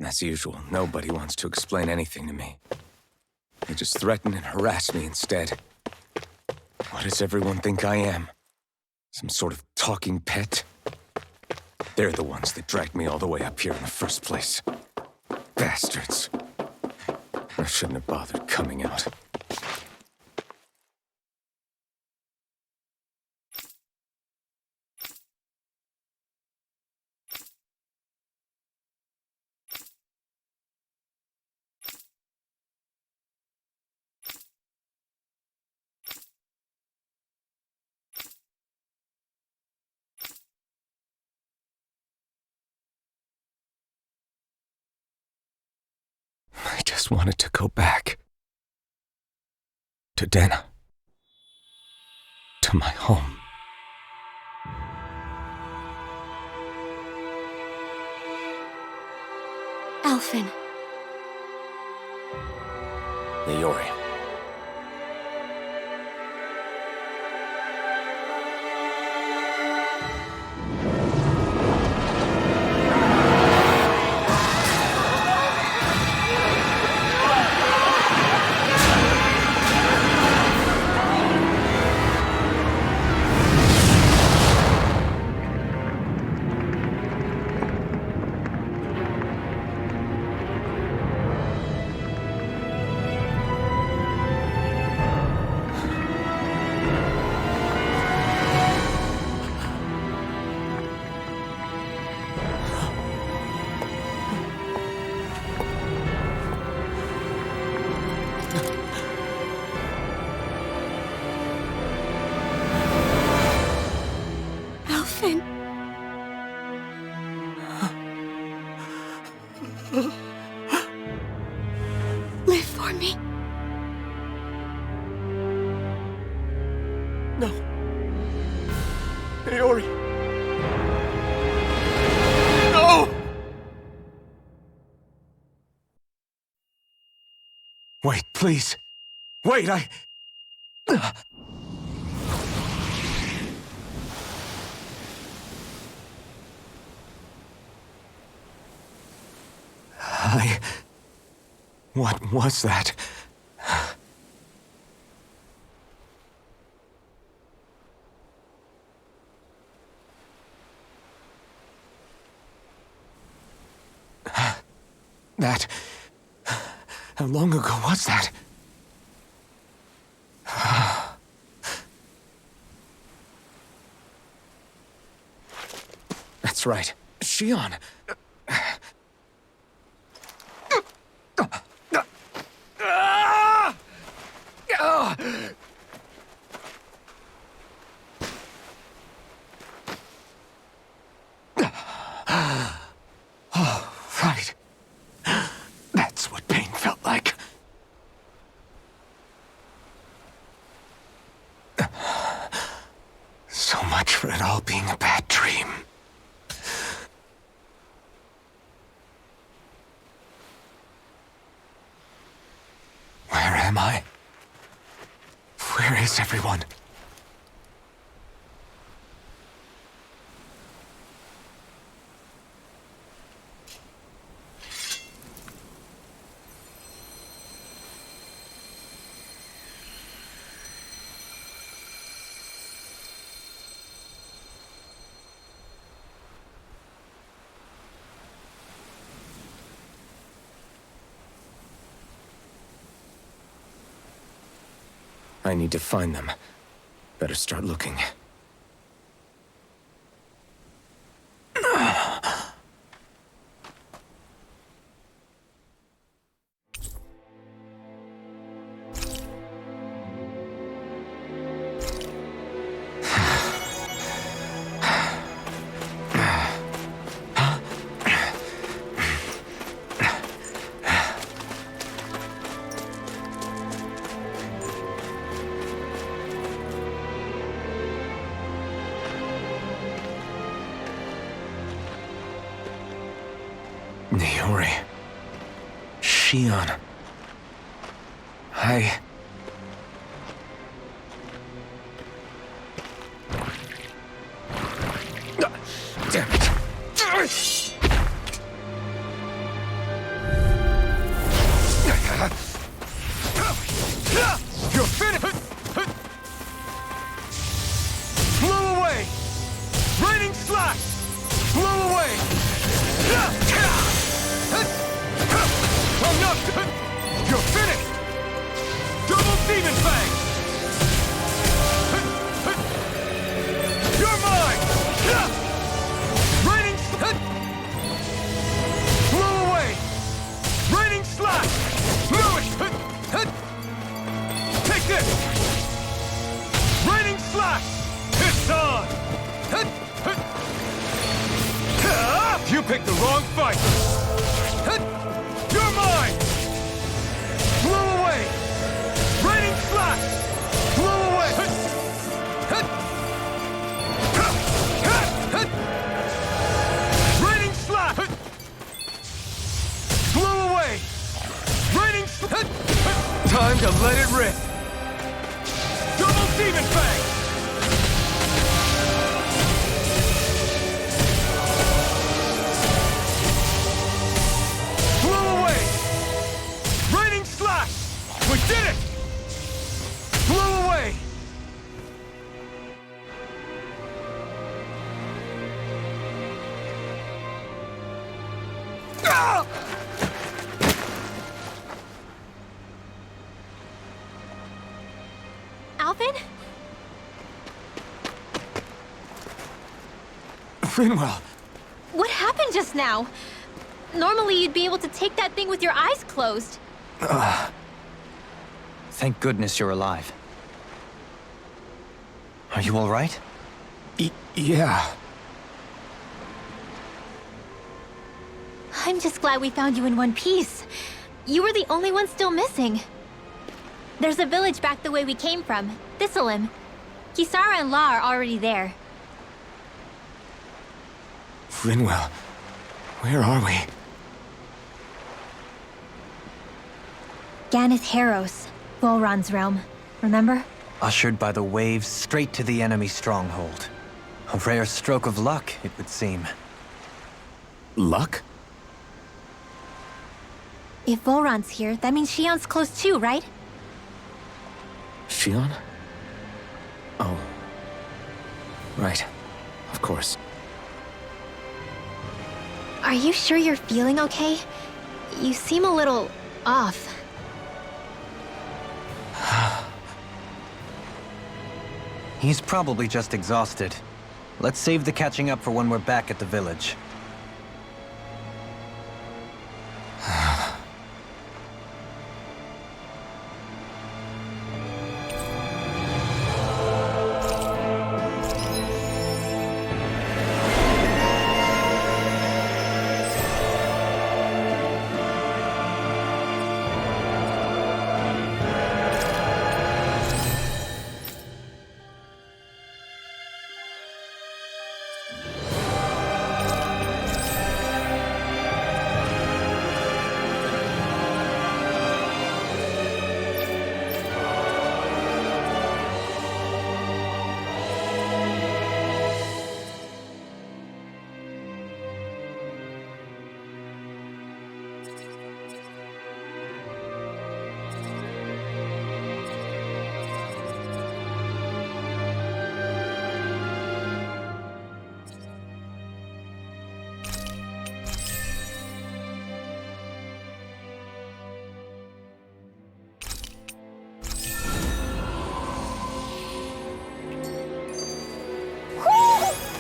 As usual, nobody wants to explain anything to me. They just threaten and harass me instead. What does everyone think I am? Some sort of talking pet? They're the ones that dragged me all the way up here in the first place. Bastards. I shouldn't have bothered coming out. I just wanted to go back. To Dahna. To my home. Alfin. Niori. Live for me. No. Niori. No! Wait, please. Wait, What was that? That... How long ago was that? That's right. Shion. Oh, right. That's what pain felt like. So much for it all being a bad dream. Where am I? Where is everyone? I need to find them. Better start looking. Niori. Shion. Damn it. I'm not... You're finished! Double demon fang! You're mine! Raining... Blow away! Raining slash! Lewis! Take this! Raining slash! It's on! You picked the wrong fight! You're mine! Blow away! Raining slash! Blow away! Raining slash! Blow away! Raining slash! Time to let it rip! Double demon fang! We did it! Blow away! Ah! Alvin? Finwell! What happened just now? Normally you'd be able to take that thing with your eyes closed. Thank goodness you're alive. Are you all right? Yeah. I'm just glad we found you in one piece. You were the only one still missing. There's a village back the way we came from, Thistlym. Kisara and La are already there. Finwell, where are we? Ganith Heros, Volron's realm, remember? Ushered by the waves straight to the enemy stronghold. A rare stroke of luck, it would seem. Luck? If Volron's here, that means Shion's close too, right? Shion? Oh. Right. Of course. Are you sure you're feeling okay? You seem a little off. He's probably just exhausted. Let's save the catching up for when we're back at the village.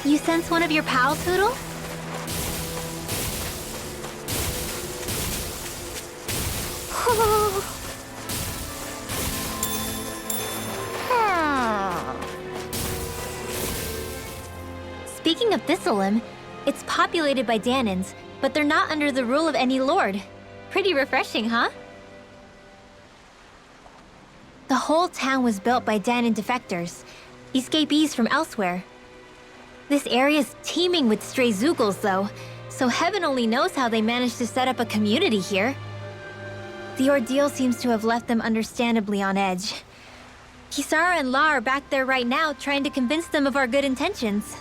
You sense one of your pals, Hoodle? Speaking of Thistlym, it's populated by Dahnans, but they're not under the rule of any lord. Pretty refreshing, huh? The whole town was built by Dahnan defectors, escapees from elsewhere. This area's teeming with stray Zoogles, though, so heaven only knows how they managed to set up a community here. The ordeal seems to have left them understandably on edge. Kisara and La are back there right now trying to convince them of our good intentions.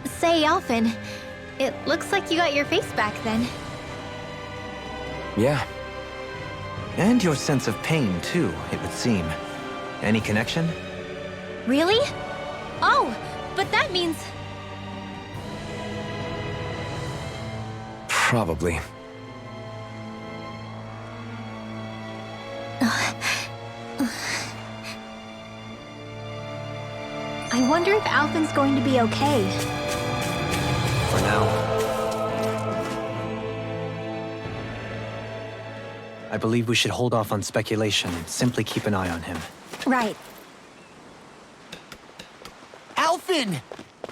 Say, Alvin, it looks like you got your face back then. Yeah. And your sense of pain, too, it would seem. Any connection? Really? Oh, but that means... Probably. I wonder if Alphen's going to be okay. For now. I believe we should hold off on speculation and simply keep an eye on him. Right. Alphen!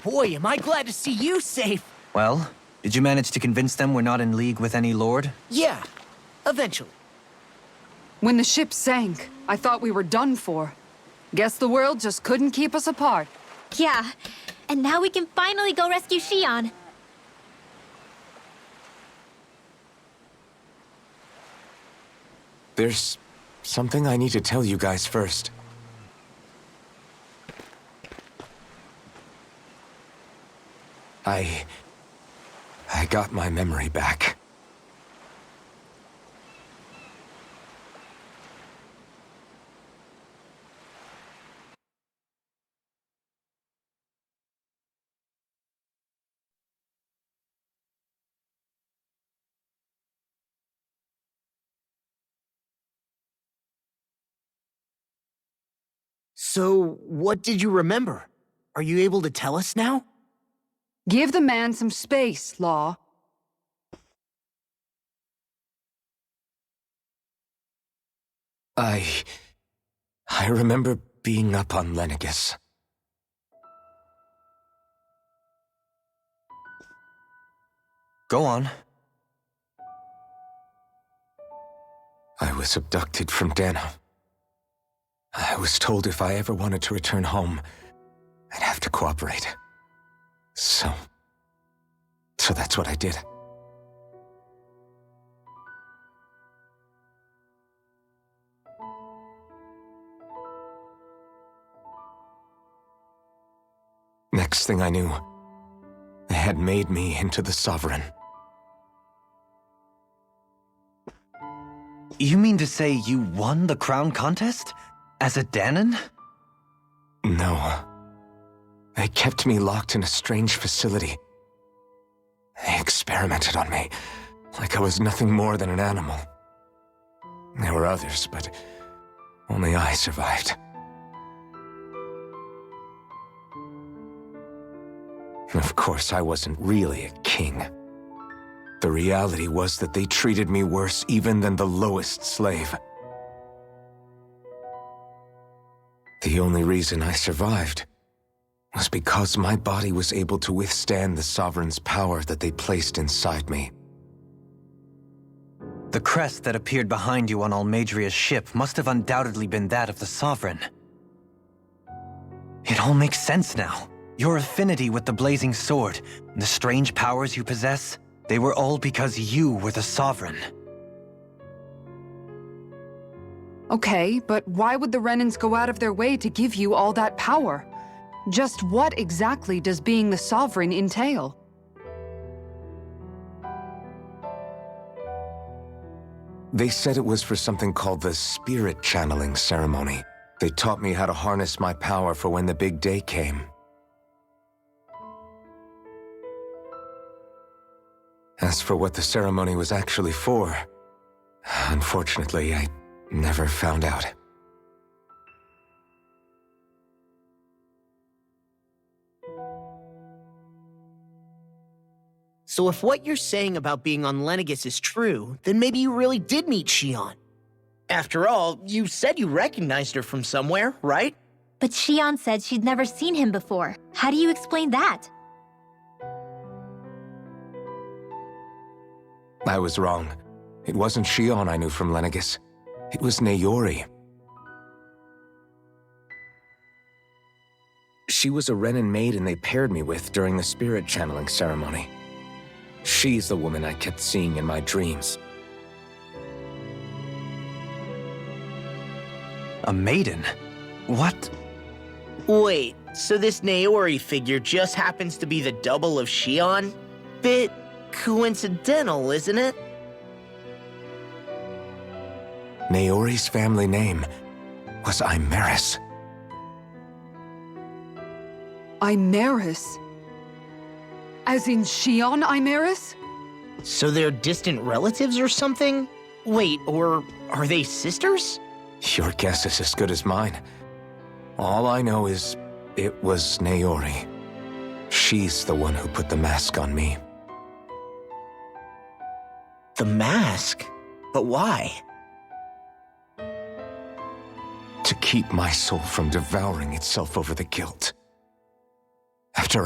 Boy, am I glad to see you safe. Well, did you manage to convince them we're not in league with any lord? Yeah, eventually. When the ship sank, I thought we were done for. Guess the world just couldn't keep us apart. Yeah, and now we can finally go rescue Xion. There's something I need to tell you guys first. I got my memory back. So, what did you remember? Are you able to tell us now? Give the man some space, Law. I remember being up on Lenegus. Go on. I was abducted from Dahna. I was told if I ever wanted to return home, I'd have to cooperate. So that's what I did. Next thing I knew, they had made me into the Sovereign. You mean to say you won the crown contest? As a Dahnan? No. They kept me locked in a strange facility. They experimented on me, like I was nothing more than an animal. There were others, but only I survived. Of course, I wasn't really a king. The reality was that they treated me worse even than the lowest slave. The only reason I survived was because my body was able to withstand the Sovereign's power that they placed inside me. The crest that appeared behind you on Almadria's ship must have undoubtedly been that of the Sovereign. It all makes sense now. Your affinity with the blazing sword, and the strange powers you possess, they were all because you were the Sovereign. Okay, but why would the Renans go out of their way to give you all that power? Just what exactly does being the Sovereign entail? They said it was for something called the spirit channeling ceremony. They taught me how to harness my power for when the big day came. As for what the ceremony was actually for, unfortunately, I never found out. So if what you're saying about being on Lenegus is true, then maybe you really did meet Xion. After all, you said you recognized her from somewhere, right? But Xion said she'd never seen him before. How do you explain that? I was wrong. It wasn't Xion I knew from Lenegus. It was Naori. She was a Renan maiden they paired me with during the spirit channeling ceremony. She's the woman I kept seeing in my dreams. A maiden? What? Wait, so this Naori figure just happens to be the double of Xion? Bit coincidental, isn't it? Naori's family name was Imeris. Imeris? As in Xion Imeris? So they're distant relatives or something? Wait, or are they sisters? Your guess is as good as mine. All I know is it was Naori. She's the one who put the mask on me. The mask? But why? To keep my soul from devouring itself over the guilt. After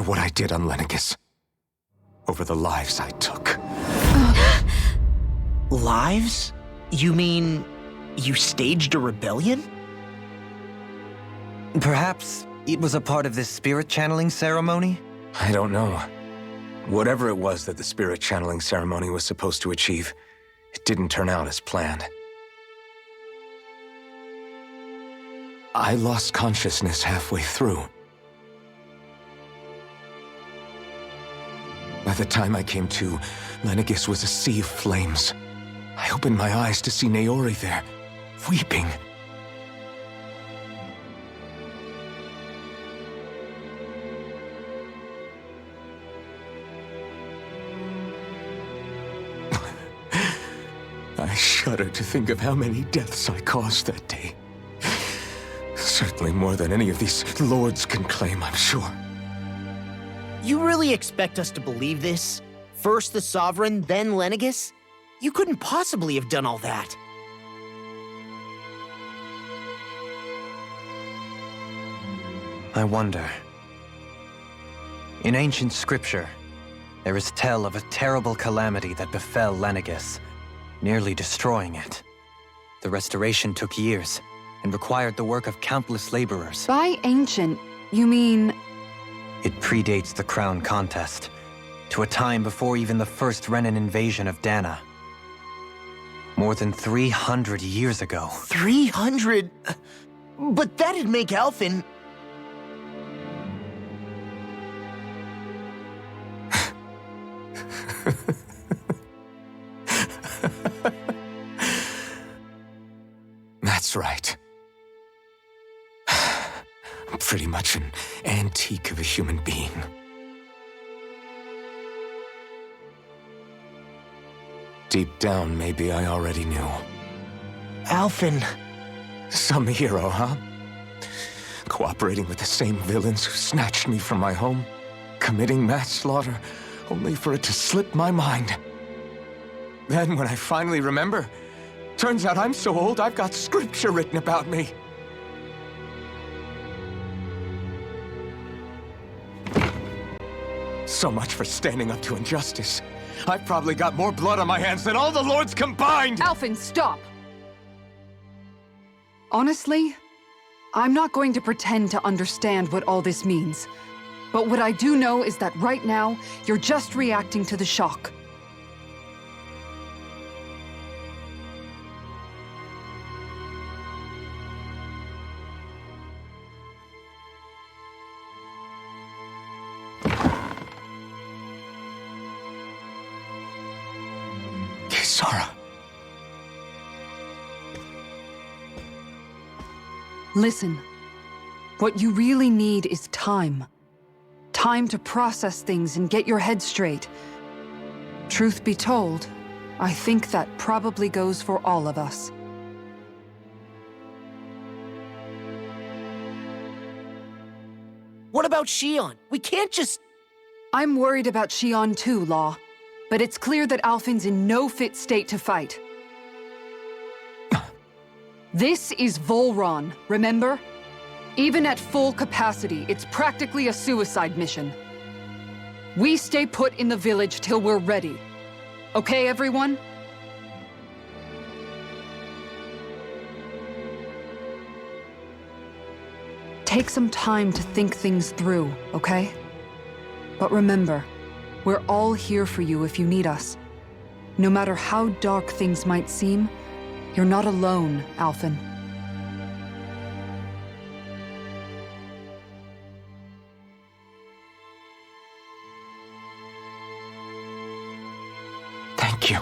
what I did on Lenegis. Over the lives I took. Lives? You mean you staged a rebellion? Perhaps it was a part of this spirit channeling ceremony? I don't know. Whatever it was that the spirit channeling ceremony was supposed to achieve, it didn't turn out as planned. I lost consciousness halfway through. By the time I came to, Lenegis was a sea of flames. I opened my eyes to see Naori there, weeping. I shudder to think of how many deaths I caused that day. Certainly more than any of these lords can claim, I'm sure. You really expect us to believe this? First the Sovereign, then Lenegis? You couldn't possibly have done all that. I wonder. In ancient scripture, there is tell of a terrible calamity that befell Lenegis, nearly destroying it. The restoration took years, and required the work of countless laborers. By ancient, you mean... It predates the crown contest, to a time before even the first Renan invasion of Dahna. More than 300 years ago. 300? But that'd make Alphen... That's right. I'm pretty much an antique of a human being. Deep down, maybe I already knew. Alphen... Some hero, huh? Cooperating with the same villains who snatched me from my home, committing mass slaughter, only for it to slip my mind. Then, when I finally remember, turns out I'm so old I've got scripture written about me. So much for standing up to injustice. I've probably got more blood on my hands than all the lords combined! Alphen, stop! Honestly, I'm not going to pretend to understand what all this means. But what I do know is that right now, you're just reacting to the shock. Sarah. Listen, what you really need is time. Time to process things and get your head straight. Truth be told, I think that probably goes for all of us. What about Shion? We can't just... I'm worried about Shion too, Law. But it's clear that Alphen's in no fit state to fight. This is Volron, remember? Even at full capacity, it's practically a suicide mission. We stay put in the village till we're ready. Okay, everyone? Take some time to think things through, okay? But remember, we're all here for you if you need us. No matter how dark things might seem, you're not alone, Alphen. Thank you.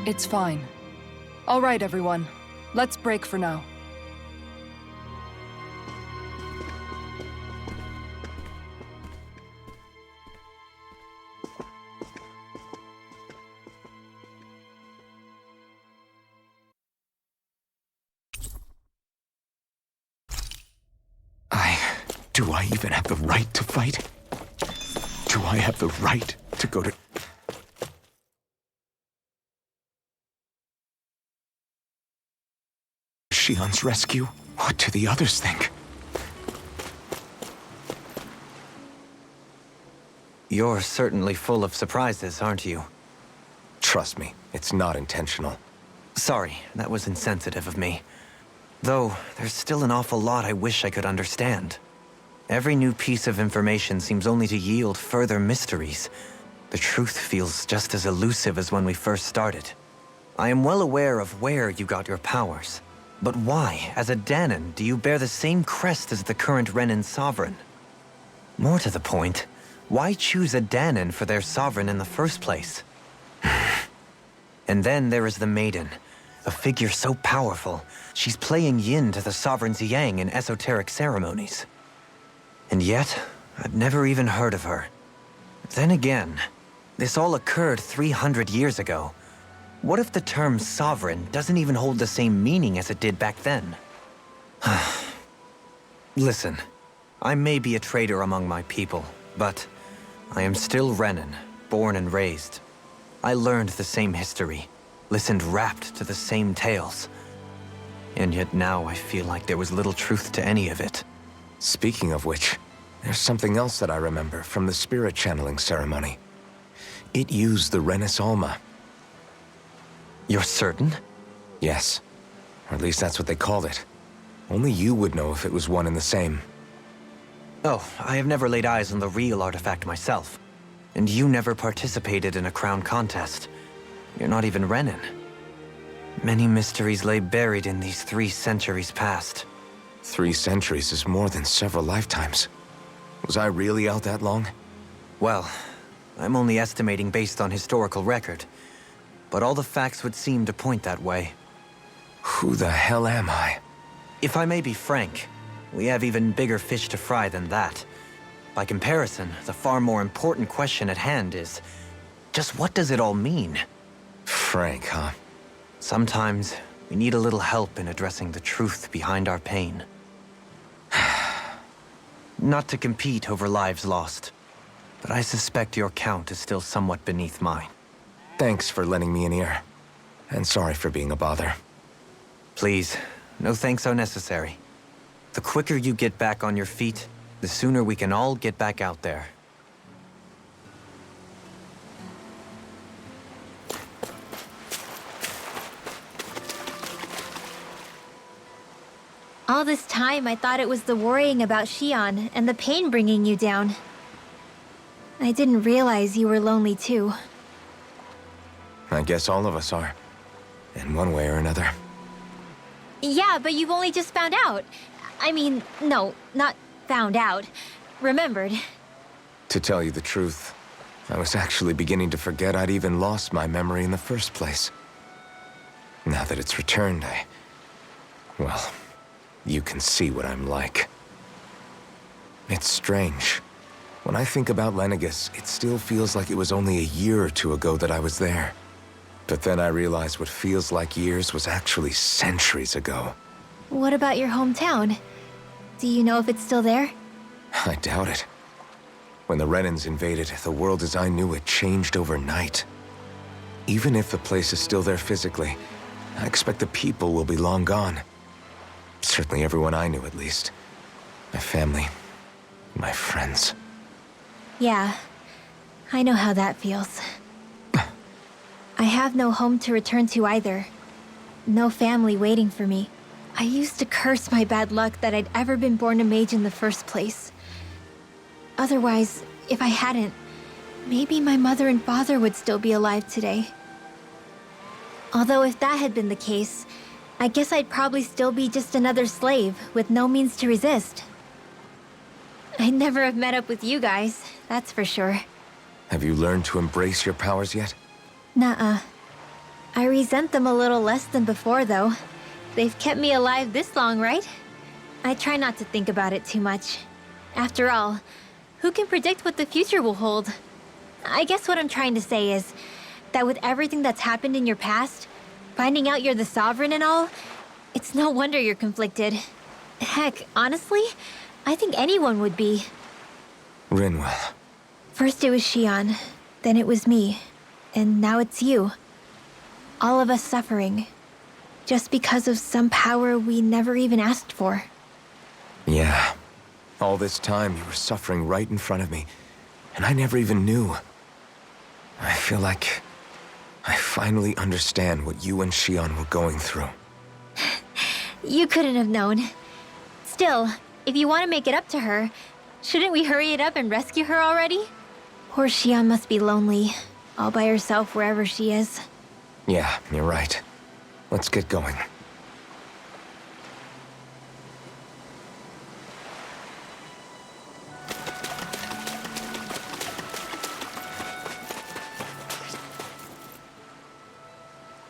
It's fine. All right, everyone. Let's break for now. Do I even have the right to fight? Do I have the right to go to... Shion's rescue? What do the others think? You're certainly full of surprises, aren't you? Trust me, it's not intentional. Sorry, that was insensitive of me. Though, there's still an awful lot I wish I could understand. Every new piece of information seems only to yield further mysteries. The truth feels just as elusive as when we first started. I am well aware of where you got your powers. But why, as a Dahnan, do you bear the same crest as the current Renan sovereign? More to the point, why choose a Dahnan for their sovereign in the first place? And then there is the Maiden, a figure so powerful, she's playing yin to the sovereign's yang in esoteric ceremonies. And yet, I've never even heard of her. Then again, this all occurred 300 years ago. What if the term sovereign doesn't even hold the same meaning as it did back then? Listen, I may be a traitor among my people, but I am still Renan, born and raised. I learned the same history, listened rapt to the same tales. And yet now I feel like there was little truth to any of it. Speaking of which, there's something else that I remember from the spirit channeling ceremony. It used the Renis Alma. You're certain? Yes. Or at least that's what they called it. Only you would know if it was one and the same. Oh, I have never laid eyes on the real artifact myself. And you never participated in a crown contest. You're not even Renan. Many mysteries lay buried in these 3 centuries past. 3 centuries is more than several lifetimes. Was I really out that long? Well, I'm only estimating based on historical record. But all the facts would seem to point that way. Who the hell am I? If I may be frank, we have even bigger fish to fry than that. By comparison, the far more important question at hand is, just what does it all mean? Frank, huh? Sometimes, we need a little help in addressing the truth behind our pain. Not to compete over lives lost, but I suspect your count is still somewhat beneath mine. Thanks for lending me an ear. And sorry for being a bother. Please, no thanks are necessary. The quicker you get back on your feet, the sooner we can all get back out there. All this time, I thought it was the worrying about Shion and the pain bringing you down. I didn't realize you were lonely too. I guess all of us are. In one way or another. Yeah, but you've only just found out. I mean, no, not found out. Remembered. To tell you the truth, I was actually beginning to forget I'd even lost my memory in the first place. Now that it's returned, well, you can see what I'm like. It's strange. When I think about Lenegis, it still feels like it was only a year or 2 ago that I was there. But then I realized what feels like years was actually centuries ago. What about your hometown? Do you know if it's still there? I doubt it. When the Renans invaded, the world as I knew it changed overnight. Even if the place is still there physically, I expect the people will be long gone. Certainly everyone I knew, at least. My family, my friends. Yeah, I know how that feels. I have no home to return to either. No family waiting for me. I used to curse my bad luck that I'd ever been born a mage in the first place. Otherwise, if I hadn't, maybe my mother and father would still be alive today. Although if that had been the case, I guess I'd probably still be just another slave with no means to resist. I'd never have met up with you guys, that's for sure. Have you learned to embrace your powers yet? Nuh-uh. I resent them a little less than before, though. They've kept me alive this long, right? I try not to think about it too much. After all, who can predict what the future will hold? I guess what I'm trying to say is that with everything that's happened in your past, finding out you're the sovereign and all, it's no wonder you're conflicted. Heck, honestly, I think anyone would be. Rinwell. First it was Xion, then it was me, and now it's you. All of us suffering, just because of some power we never even asked for. Yeah. All this time you were suffering right in front of me, and I never even knew. I feel like I finally understand what you and Xion were going through. You couldn't have known. Still, if you want to make it up to her, shouldn't we hurry it up and rescue her already? Poor Xion must be lonely, all by herself wherever she is. Yeah, you're right. Let's get going.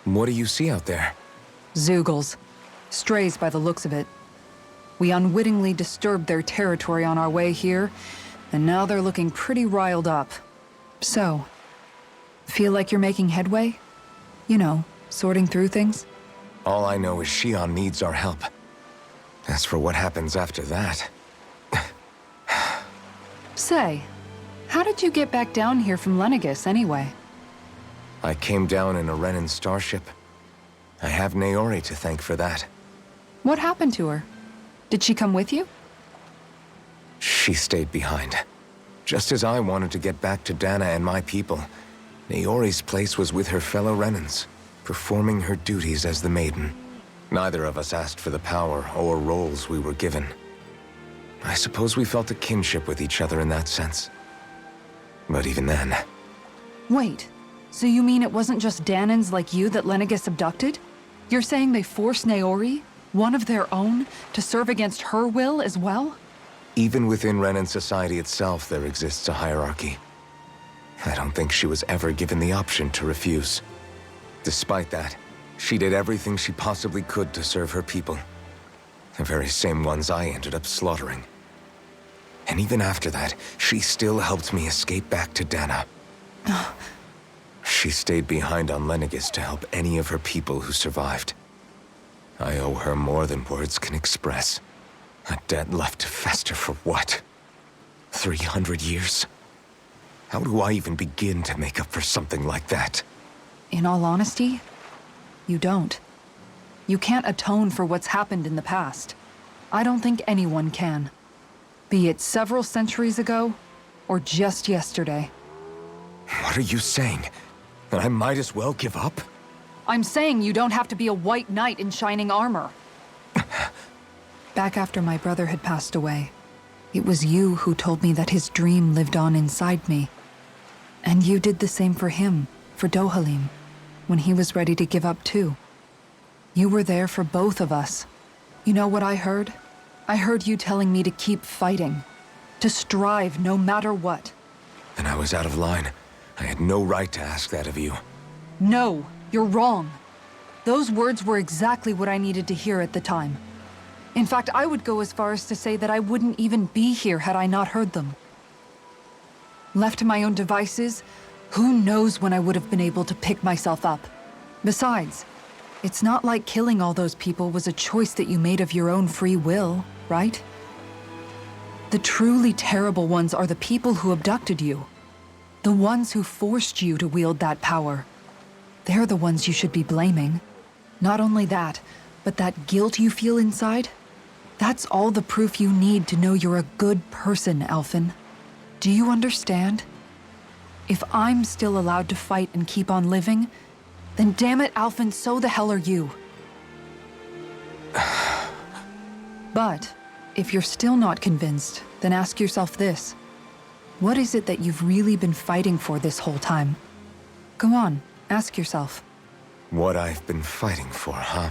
What do you see out there? Zeugles. Strays by the looks of it. We unwittingly disturbed their territory on our way here, and now they're looking pretty riled up. So, feel like you're making headway? You know, sorting through things? All I know is Xion needs our help. As for what happens after that... Say, how did you get back down here from Lenegis anyway? I came down in a Renan starship. I have Naori to thank for that. What happened to her? Did she come with you? She stayed behind. Just as I wanted to get back to Dahna and my people, Naori's place was with her fellow Renans, performing her duties as the Maiden. Neither of us asked for the power or roles we were given. I suppose we felt a kinship with each other in that sense. But even then... Wait, so you mean it wasn't just Dahnans like you that Lenegis abducted? You're saying they forced Naori, one of their own, to serve against her will as well? Even within Renan society itself, there exists a hierarchy. I don't think she was ever given the option to refuse. Despite that, she did everything she possibly could to serve her people. The very same ones I ended up slaughtering. And even after that, she still helped me escape back to Dahna. She stayed behind on Lenegis to help any of her people who survived. I owe her more than words can express. A debt left to fester for what? 300 years? How do I even begin to make up for something like that? In all honesty, you don't. You can't atone for what's happened in the past. I don't think anyone can. Be it several centuries ago, or just yesterday. What are you saying? That I might as well give up? I'm saying you don't have to be a white knight in shining armor. Back after my brother had passed away, it was you who told me that his dream lived on inside me. And you did the same for him, for Dohalim, when he was ready to give up too. You were there for both of us. You know what I heard? I heard you telling me to keep fighting, to strive no matter what. Then I was out of line. I had no right to ask that of you. No, you're wrong. Those words were exactly what I needed to hear at the time. In fact, I would go as far as to say that I wouldn't even be here had I not heard them. Left to my own devices, who knows when I would have been able to pick myself up. Besides, it's not like killing all those people was a choice that you made of your own free will, right? The truly terrible ones are the people who abducted you. The ones who forced you to wield that power. They're the ones you should be blaming. Not only that, but that guilt you feel inside, that's all the proof you need to know you're a good person, Alphen. Do you understand? If I'm still allowed to fight and keep on living, then damn it, Alphen, so the hell are you. But, if you're still not convinced, then ask yourself this. What is it that you've really been fighting for this whole time? Go on, ask yourself. What I've been fighting for, huh?